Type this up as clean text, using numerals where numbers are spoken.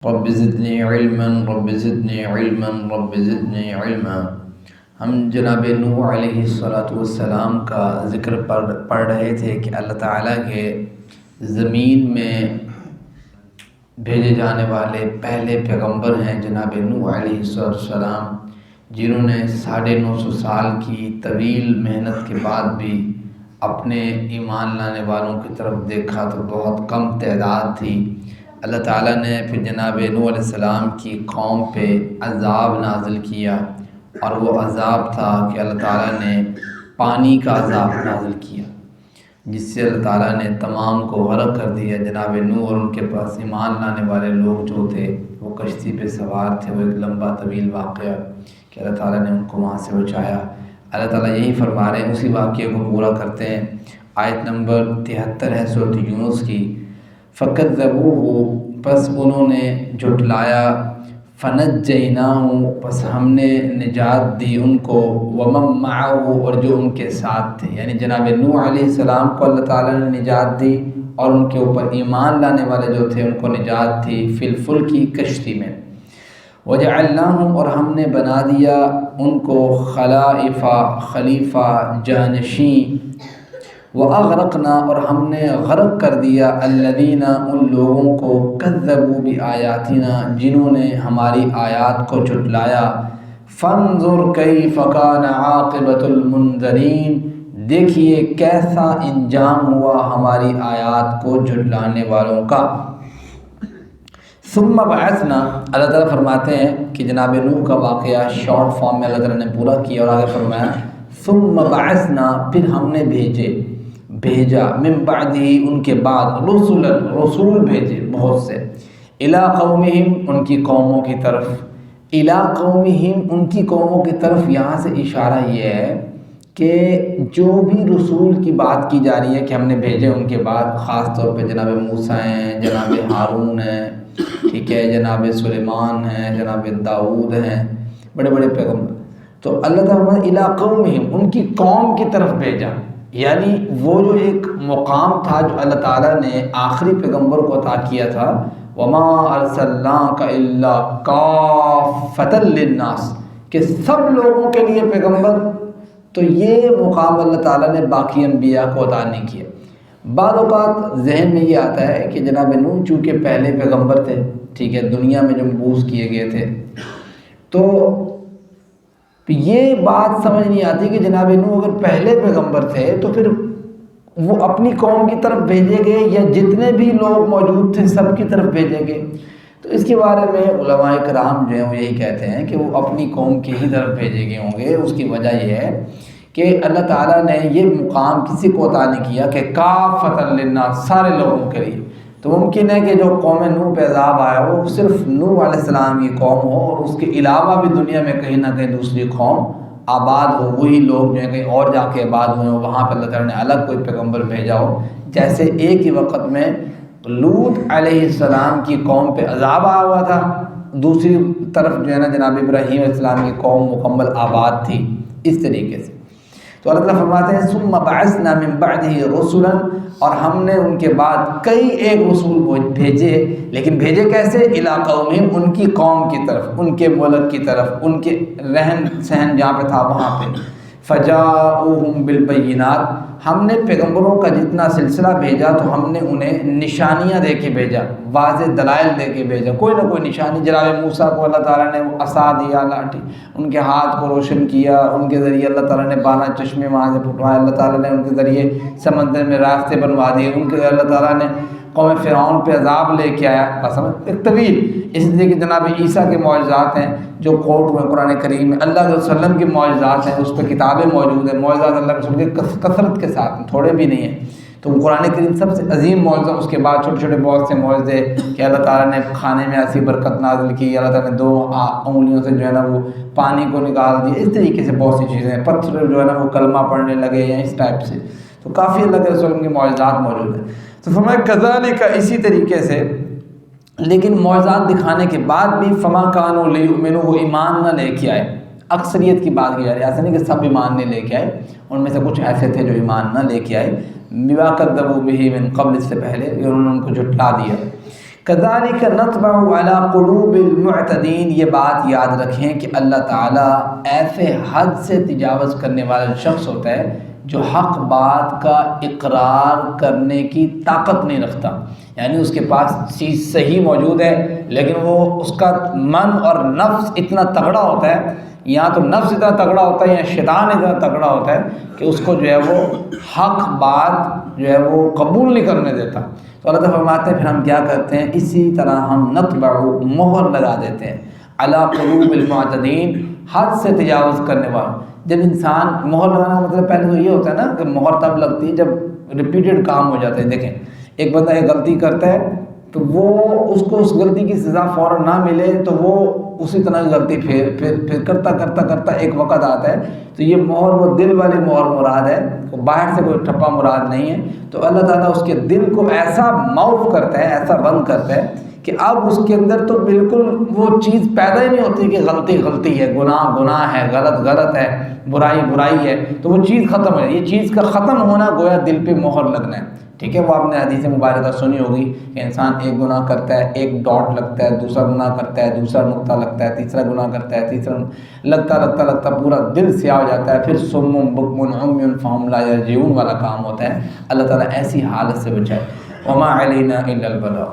رب زدنی علما رب زدنی علما رب زدنی علما۔ ہم جناب نوح علیہ السلام کا ذکر پڑھ رہے تھے کہ اللہ تعالیٰ کے زمین میں بھیجے جانے والے پہلے پیغمبر ہیں جناب نوح علیہ السلام، جنہوں نے 950 سال کی طویل محنت کے بعد بھی اپنے ایمان لانے والوں کی طرف دیکھا تو بہت کم تعداد تھی۔ اللہ تعالیٰ نے پھر جناب نوح علیہ السلام کی قوم پہ عذاب نازل کیا، اور وہ عذاب تھا کہ اللہ تعالیٰ نے پانی کا عذاب نازل کیا، جس سے اللہ تعالیٰ نے تمام کو غرق کر دیا۔ جناب نوح اور ان کے پاس ایمان لانے والے لوگ جو تھے وہ کشتی پہ سوار تھے۔ وہ ایک لمبا طویل واقعہ کہ اللہ تعالیٰ نے ان کو وہاں سے بچایا۔ اللہ تعالیٰ یہی فرما رہے ہیں، اسی واقعے کو پورا کرتے ہیں۔ آیت نمبر 73 ہے سورۃ یونس کی۔ فَكَذَّبُوهُ، پس انہوں نے جھٹلایا، فَنَجَّيْنَاهُ، پس ہم نے نجات دی ان کو، وَمَن مَّعَهُ، اور جو ان کے ساتھ تھے، یعنی جناب نوح علیہ السلام کو اللہ تعالیٰ نے نجات دی اور ان کے اوپر ایمان لانے والے جو تھے ان کو نجات تھی فی الفلک کی کشتی میں۔ وَجَعَلْنَاهُمْ، اور ہم نے بنا دیا ان کو خلائف، خلیفہ، جانشین۔ وَأَغْرَقْنَا، اور ہم نے غرق کر دیا الَّذِينَ، ان لوگوں کو كَذَّبُوا بِآيَاتِنَا، جنہوں نے ہماری آیات کو جھٹلایا۔ فَانظُرْ كَيْفَ كَانَ عَاقِبَةُ الْمُنذَرِينَ، دیکھیے کیسا انجام ہوا ہماری آیات کو جھٹلانے والوں کا۔ ثُمَّ بَعَثْنَا، اللہ تعالیٰ فرماتے ہیں کہ جناب نوح کا واقعہ شارٹ فارم میں اللہ تعالیٰ نے پورا کیا، اور آگے فرمایا ثُمَّ بَعَثْنَا، پھر ہم نے بھیجا من بعدہ، ان کے بعد، رسول بھیجے بہت سے، الی قومہم، ان کی قوموں کی طرف، الی قومہم، ان کی قوموں کی طرف۔ یہاں سے اشارہ یہ ہے کہ جو بھی رسول کی بات کی جا رہی ہے کہ ہم نے بھیجے ان کے بعد، خاص طور پہ جناب موسیٰ ہیں، جناب ہارون ہیں، ٹھیک ہے، جناب سلیمان ہیں، جناب داؤد ہیں، بڑے بڑے پیغمبر۔ تو اللہ تعالیٰ نے الی قومہم، ان کی قوم کی طرف بھیجا، یعنی وہ جو ایک مقام تھا جو اللہ تعالیٰ نے آخری پیغمبر کو عطا کیا تھا، وما ارسلناک الا کافۃ للناس، کہ سب لوگوں کے لیے پیغمبر، تو یہ مقام اللہ تعالیٰ نے باقی انبیاء کو عطا نہیں کیا۔ بعض اوقات ذہن میں یہ آتا ہے کہ جناب نوح چونکہ پہلے پیغمبر تھے، ٹھیک ہے، دنیا میں جو مبعوث کیے گئے تھے، تو یہ بات سمجھ نہیں آتی کہ جناب نوح اگر پہلے پیغمبر تھے تو پھر وہ اپنی قوم کی طرف بھیجے گئے یا جتنے بھی لوگ موجود تھے سب کی طرف بھیجے گئے؟ تو اس کے بارے میں علماء کرام جو ہیں وہ یہی کہتے ہیں کہ وہ اپنی قوم کی ہی طرف بھیجے گئے ہوں گے۔ اس کی وجہ یہ ہے کہ اللہ تعالیٰ نے یہ مقام کسی کو عطا نہیں کیا کہ کافۃ للناس، سارے لوگوں کے لیے۔ تو ممکن ہے کہ جو قوم نوح پہ عذاب آیا وہ صرف نوح علیہ السلام کی قوم ہو، اور اس کے علاوہ بھی دنیا میں کہیں نہ کہیں دوسری قوم آباد ہو، وہی لوگ جو ہیں کہیں اور جا کے آباد ہوئے ہوں، وہاں پہ اللہ تعالیٰ نے الگ کوئی پیغمبر بھیجا ہو۔ جیسے ایک ہی وقت میں لوط علیہ السلام کی قوم پہ عذاب آیا ہوا تھا، دوسری طرف جو ہے نا جناب ابراہیم علیہ السلام کی قوم مکمل آباد تھی، اس طریقے سے۔ تو اللہ تعالیٰ فرماتے ہیں ثم بعثنا من بعدہ رسلا، اور ہم نے ان کے بعد کئی ایک رسول بھیجے، لیکن بھیجے کیسے؟ الی قومہم، ان کی قوم کی طرف، ان کے ملک کی طرف، ان کے رہن سہن جہاں پہ تھا وہاں پہ۔ فجاؤہم بالبینات، ہم نے پیغمبروں کا جتنا سلسلہ بھیجا تو ہم نے انہیں نشانیاں دے کے بھیجا، واضح دلائل دے کے بھیجا، کوئی نہ کوئی نشانی۔ جناب موسیٰ کو اللہ تعالیٰ نے وہ عصا دیا، لاٹھی، ان کے ہاتھ کو روشن کیا، ان کے ذریعے اللہ تعالیٰ نے 12 چشمے وہاں سے پھٹوائے، اللہ تعالیٰ نے ان کے ذریعے سمندر میں راستے بنوا دیے، ان کے اللہ تعالیٰ نے قوم فرعون پہ عذاب لے کے آیا، بس ایک طویل۔ اس لیے کہ جناب عیسیٰ کے معجزات ہیں جو کوٹ ہوئے قرآن کریم میں، اللہ کے وسلم کے معجزات ہیں، اس پہ کتابیں موجود ہیں، معجزات اللہ کے رسول کے کثرت کے ساتھ، تھوڑے بھی نہیں ہیں۔ تو قرآن کریم سب سے عظیم معجزہ، اس کے بعد چھوٹے چھوٹے بہت سے معجزے کہ اللہ تعالیٰ نے کھانے میں ایسی برکت نازل کی، اللہ تعالیٰ نے 2 انگلیوں سے جو ہے نا وہ پانی کو نکال دیا، اس طریقے سے بہت سی چیزیں ہیں، پتھر جو ہے نا وہ کلمہ پڑھنے لگے یا اس ٹائپ سے، تو کافی اللہ کے رسول کے معجزات موجود ہیں۔ تو فرمایا کذالک، اسی طریقے سے، لیکن معجزات دکھانے کے بعد بھی فما کانوا لیؤمنوا، وہ ایمان نہ لے کے آئے۔ اکثریت کی بات کی جا رہی ہے، ایسا نہیں کہ سب ایمان نہیں لے کے آئے، ان میں سے کچھ ایسے تھے جو ایمان نہ لے کے آئے، بما کذبوا بہ من قبل، اس سے پہلے انہوں نے ان کو جھٹلا دیا۔ کذالک نطبع علی قلوب المعتدین، یہ بات یاد رکھیں کہ اللہ تعالیٰ ایسے حد سے تجاوز کرنے والا شخص ہوتا ہے جو حق بات کا اقرار کرنے کی طاقت نہیں رکھتا، یعنی اس کے پاس چیز صحیح موجود ہے لیکن وہ اس کا من اور نفس اتنا تگڑا ہوتا ہے، یا تو نفس اتنا تگڑا ہوتا ہے یا شیطان اتنا تگڑا ہوتا ہے کہ اس کو جو ہے وہ حق بات جو ہے وہ قبول نہیں کرنے دیتا۔ تو اللہ تعالیٰ فرماتے ہیں پھر ہم کیا کرتے ہیں، اسی طرح ہم نطبع مہر لگا دیتے ہیں علی قلوب المعتدین، حد سے تجاوز کرنے والا۔ جب انسان مہر لگانا مطلب پہلے تو یہ ہوتا ہے نا کہ مہر تب لگتی ہے جب ریپیٹڈ کام ہو جاتے ہیں۔ دیکھیں ایک بندہ ایک غلطی کرتا ہے تو وہ اس کو اس غلطی کی سزا فوراً نہ ملے تو وہ اسی طرح کی غلطی پھر کرتا ایک وقت آتا ہے تو یہ مہر وہ دل والی مہر مراد ہے، باہر سے کوئی ٹھپا مراد نہیں ہے۔ تو اللہ تعالیٰ اس کے دل کو ایسا معاف کرتا ہے، ایسا بند کرتا ہے کہ اب اس کے اندر تو بالکل وہ چیز پیدا ہی نہیں ہوتی کہ غلطی غلطی ہے، گناہ گناہ ہے، غلط غلط ہے، برائی برائی ہے، تو وہ چیز ختم ہے۔ یہ چیز کا ختم ہونا گویا دل پہ مہر لگنا ہے، ٹھیک ہے۔ وہ آپ نے حدیث مبارکہ سنی ہوگی کہ انسان ایک گناہ کرتا ہے، ایک ڈاٹ لگتا ہے، دوسرا گناہ کرتا ہے، دوسرا نقطہ لگتا ہے، تیسرا گناہ کرتا ہے، تیسرا لگتا پورا دل سیاہ ہو جاتا ہے، پھر صم بکم عمی فہم لا یرجعون والا کام ہوتا ہے۔ اللہ تعالیٰ ایسی حالت سے بچائے۔ وما علینا الا البلاغ۔